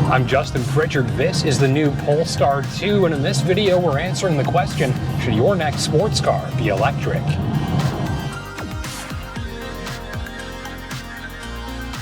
I'm Justin Pritchard. This is the new Polestar 2, and in this video we're answering the question, should your next sports car be electric?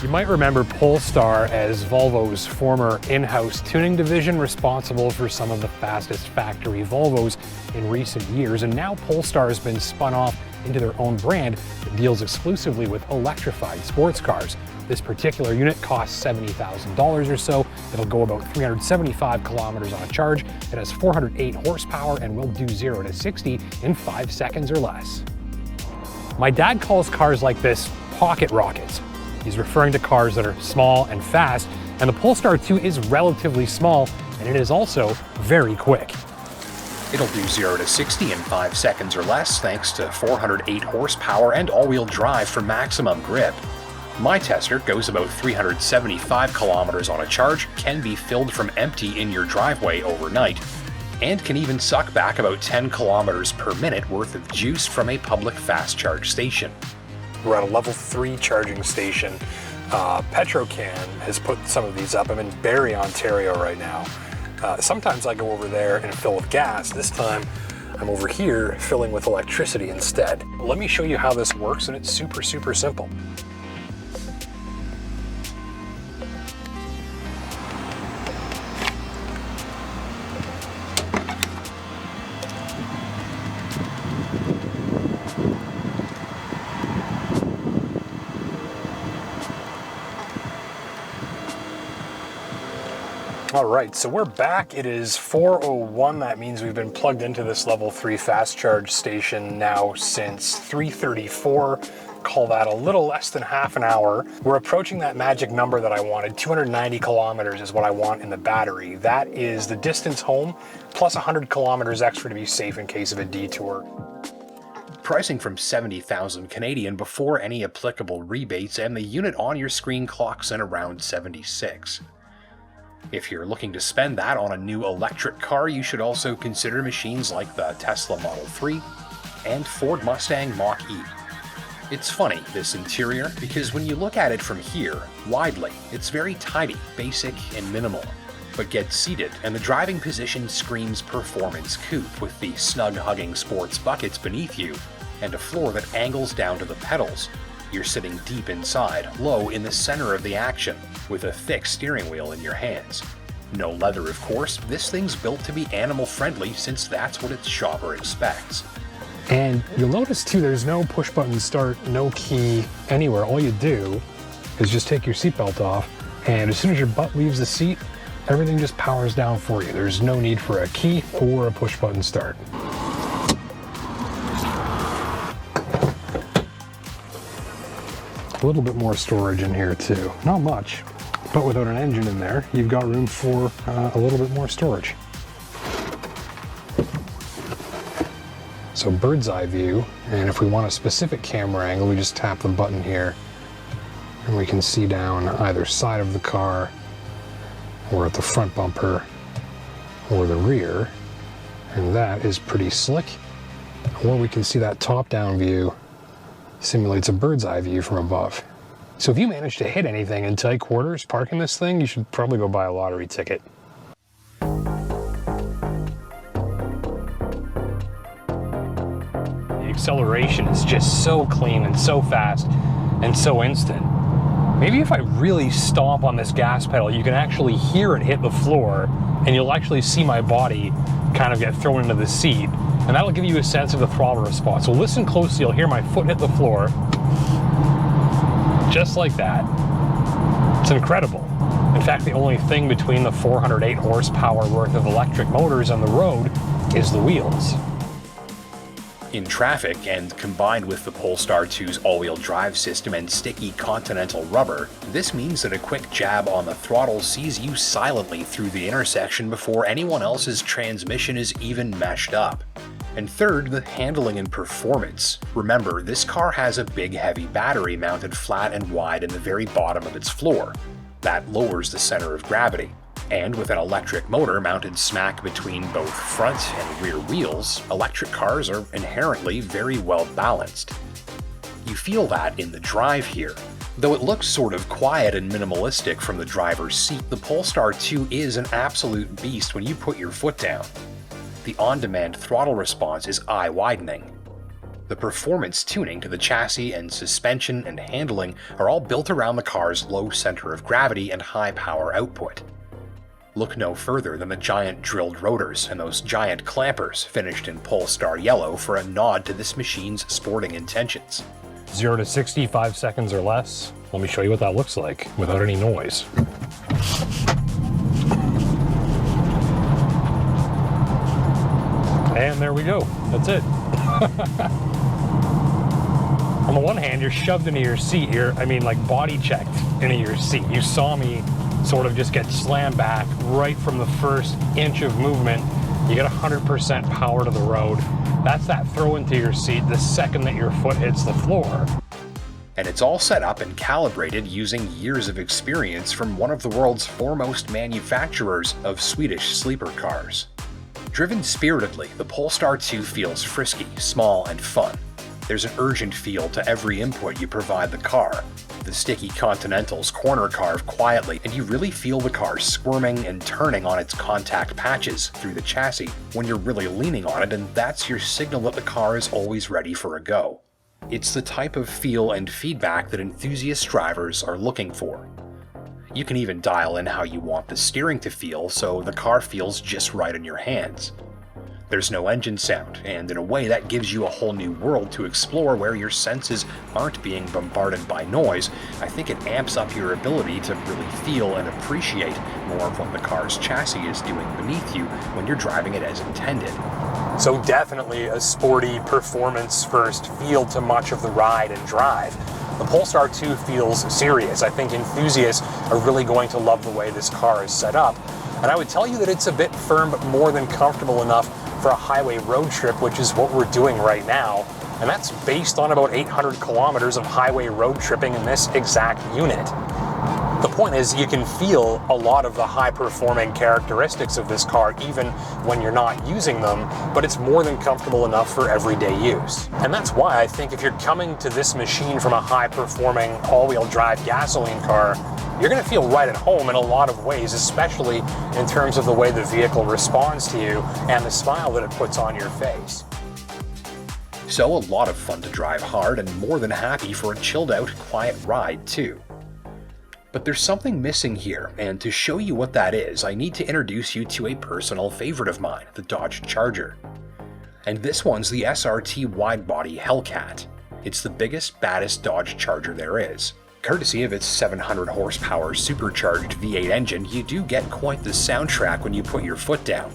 You might remember Polestar as Volvo's former in-house tuning division, responsible for some of the fastest factory Volvos in recent years, and now Polestar has been spun off into their own brand that deals exclusively with electrified sports cars. This particular unit costs $70,000 or so. It'll go about 375 kilometers on a charge. It has 408 horsepower and will do 0 to 60 in 5 seconds or less. My dad calls cars like this pocket rockets. He's referring to cars that are small and fast, and the Polestar 2 is relatively small, and it is also very quick. It'll do 0 to 60 in 5 seconds or less thanks to 408 horsepower and all-wheel drive for maximum grip. My tester goes about 375 kilometers on a charge, can be filled from empty in your driveway overnight, and can even suck back about 10 kilometers per minute worth of juice from a public fast charge station. We're at a level 3 charging station. Petrocan has put some of these up. I'm in Barrie, Ontario right now. Sometimes I go over there and fill with gas. This time I'm over here filling with electricity instead. Let me show you how this works, and it's super simple. All right, so we're back. It is 4:01. That means we've been plugged into this level 3 fast charge station now since 3:34. Call that a little less than half an hour. We're approaching that magic number that I wanted. 290 kilometers is what I want in the battery. That is the distance home, plus 100 kilometers extra to be safe in case of a detour. Pricing from 70,000 Canadian before any applicable rebates, and the unit on your screen clocks in around 76. If you're looking to spend that on a new electric car, you should also consider machines like the Tesla Model 3 and Ford Mustang Mach-E. It's funny, this interior, because when you look at it from here, widely, it's very tidy, basic, and minimal. But get seated, and the driving position screams performance coupe with the snug-hugging sports buckets beneath you and a floor that angles down to the pedals. You're sitting deep inside, low in the center of the action, with a thick steering wheel in your hands. No leather, of course. This thing's built to be animal-friendly since that's what its shopper expects. And you'll notice too, there's no push-button start, no key anywhere. All you do is just take your seatbelt off, and as soon as your butt leaves the seat, everything just powers down for you. There's no need for a key or a push-button start. A little bit more storage in here too. Not much, but without an engine in there, you've got room for a little bit more storage. So bird's eye view, and if we want a specific camera angle, we just tap the button here and we can see down either side of the car, or at the front bumper, or the rear, and that is pretty slick. Or we can see that top-down view simulates a bird's eye view from above. So if you manage to hit anything in tight quarters parking this thing, you should probably go buy a lottery ticket. The acceleration is just so clean and so fast and so instant. Maybe if I really stomp on this gas pedal, you can actually hear it hit the floor, and you'll actually see my body kind of get thrown into the seat. And that'll give you a sense of the throttle response. So listen closely, you'll hear my foot hit the floor. Just like that. It's incredible. In fact, the only thing between the 408 horsepower worth of electric motors on the road is the wheels. In traffic, and combined with the Polestar 2's all-wheel drive system and sticky Continental rubber, this means that a quick jab on the throttle sees you silently through the intersection before anyone else's transmission is even meshed up. And third, the handling and performance. Remember, this car has a big heavy battery mounted flat and wide in the very bottom of its floor. That lowers the center of gravity. And with an electric motor mounted smack between both front and rear wheels, electric cars are inherently very well balanced. You feel that in the drive here. Though it looks sort of quiet and minimalistic from the driver's seat, the Polestar 2 is an absolute beast when you put your foot down. The on-demand throttle response is eye-widening. The performance tuning to the chassis and suspension and handling are all built around the car's low center of gravity and high power output. Look no further than the giant drilled rotors and those giant clampers finished in Polestar yellow for a nod to this machine's sporting intentions. 0 to 60, 5 seconds or less. Let me show you what that looks like without any noise. And there we go. That's it. On the one hand, you're shoved into your seat here. Like body checked into your seat. You saw me sort of just get slammed back right from the first inch of movement. You get 100% power to the road. That's that throw into your seat the second that your foot hits the floor. And it's all set up and calibrated using years of experience from one of the world's foremost manufacturers of Swedish sleeper cars. Driven spiritedly, the Polestar 2 feels frisky, small, and fun. There's an urgent feel to every input you provide the car. The sticky Continentals corner carve quietly, and you really feel the car squirming and turning on its contact patches through the chassis when you're really leaning on it, and that's your signal that the car is always ready for a go. It's the type of feel and feedback that enthusiast drivers are looking for. You can even dial in how you want the steering to feel so the car feels just right in your hands. There's no engine sound, and in a way that gives you a whole new world to explore where your senses aren't being bombarded by noise. I think it amps up your ability to really feel and appreciate more of what the car's chassis is doing beneath you when you're driving it as intended. So definitely a sporty, performance-first feel to much of the ride and drive. The Polestar 2 feels serious. I think enthusiasts are really going to love the way this car is set up. And I would tell you that it's a bit firm, but more than comfortable enough for a highway road trip, which is what we're doing right now. And that's based on about 800 kilometers of highway road tripping in this exact unit. The point is, you can feel a lot of the high-performing characteristics of this car even when you're not using them, but it's more than comfortable enough for everyday use. And that's why I think if you're coming to this machine from a high-performing all-wheel drive gasoline car, you're going to feel right at home in a lot of ways, especially in terms of the way the vehicle responds to you and the smile that it puts on your face. So a lot of fun to drive hard and more than happy for a chilled out, quiet ride too. But there's something missing here, and to show you what that is, I need to introduce you to a personal favorite of mine, the Dodge Charger. And this one's the SRT widebody Hellcat. It's the biggest, baddest Dodge Charger there is. Courtesy of its 700 horsepower supercharged V8 engine, you do get quite the soundtrack when you put your foot down.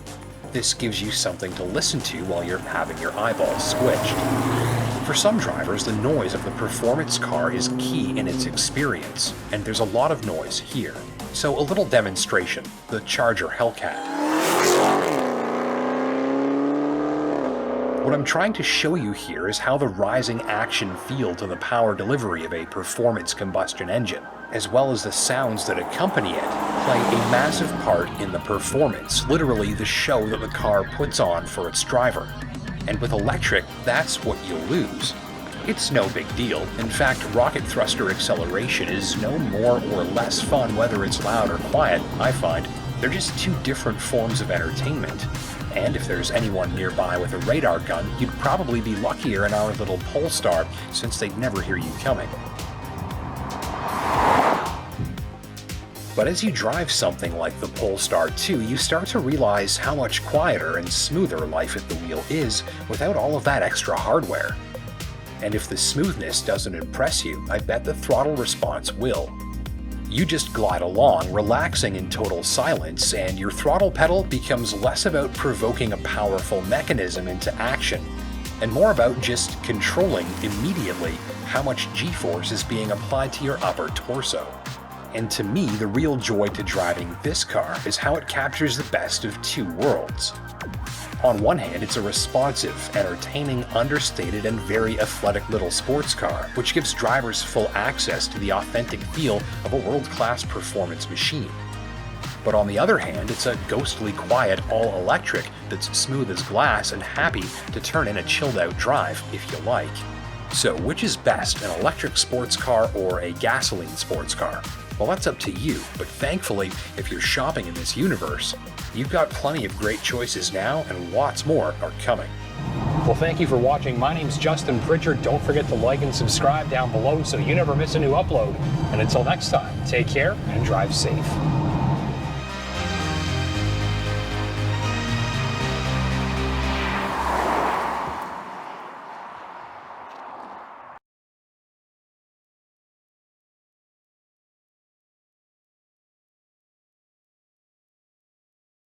This gives you something to listen to while you're having your eyeballs squished. For some drivers, the noise of the performance car is key in its experience, and there's a lot of noise here. So a little demonstration, the Charger Hellcat. What I'm trying to show you here is how the rising action feel to the power delivery of a performance combustion engine, as well as the sounds that accompany it, play a massive part in the performance, literally the show that the car puts on for its driver. And with electric, that's what you'll lose. It's no big deal. In fact, rocket thruster acceleration is no more or less fun whether it's loud or quiet, I find. They're just two different forms of entertainment. And if there's anyone nearby with a radar gun, you'd probably be luckier in our little Polestar, since they'd never hear you coming. But as you drive something like the Polestar 2, you start to realize how much quieter and smoother life at the wheel is without all of that extra hardware. And if the smoothness doesn't impress you, I bet the throttle response will. You just glide along, relaxing in total silence, and your throttle pedal becomes less about provoking a powerful mechanism into action, and more about just controlling immediately how much G-force is being applied to your upper torso. And to me, the real joy to driving this car is how it captures the best of two worlds. On one hand, it's a responsive, entertaining, understated, and very athletic little sports car, which gives drivers full access to the authentic feel of a world-class performance machine. But on the other hand, it's a ghostly quiet all-electric that's smooth as glass and happy to turn in a chilled-out drive if you like. So which is best, an electric sports car or a gasoline sports car? Well, that's up to you, but thankfully, if you're shopping in this universe, you've got plenty of great choices now and lots more are coming. Well, thank you for watching. My name's Justin Pritchard. Don't forget to like and subscribe down below so you never miss a new upload. And until next time, take care and drive safe.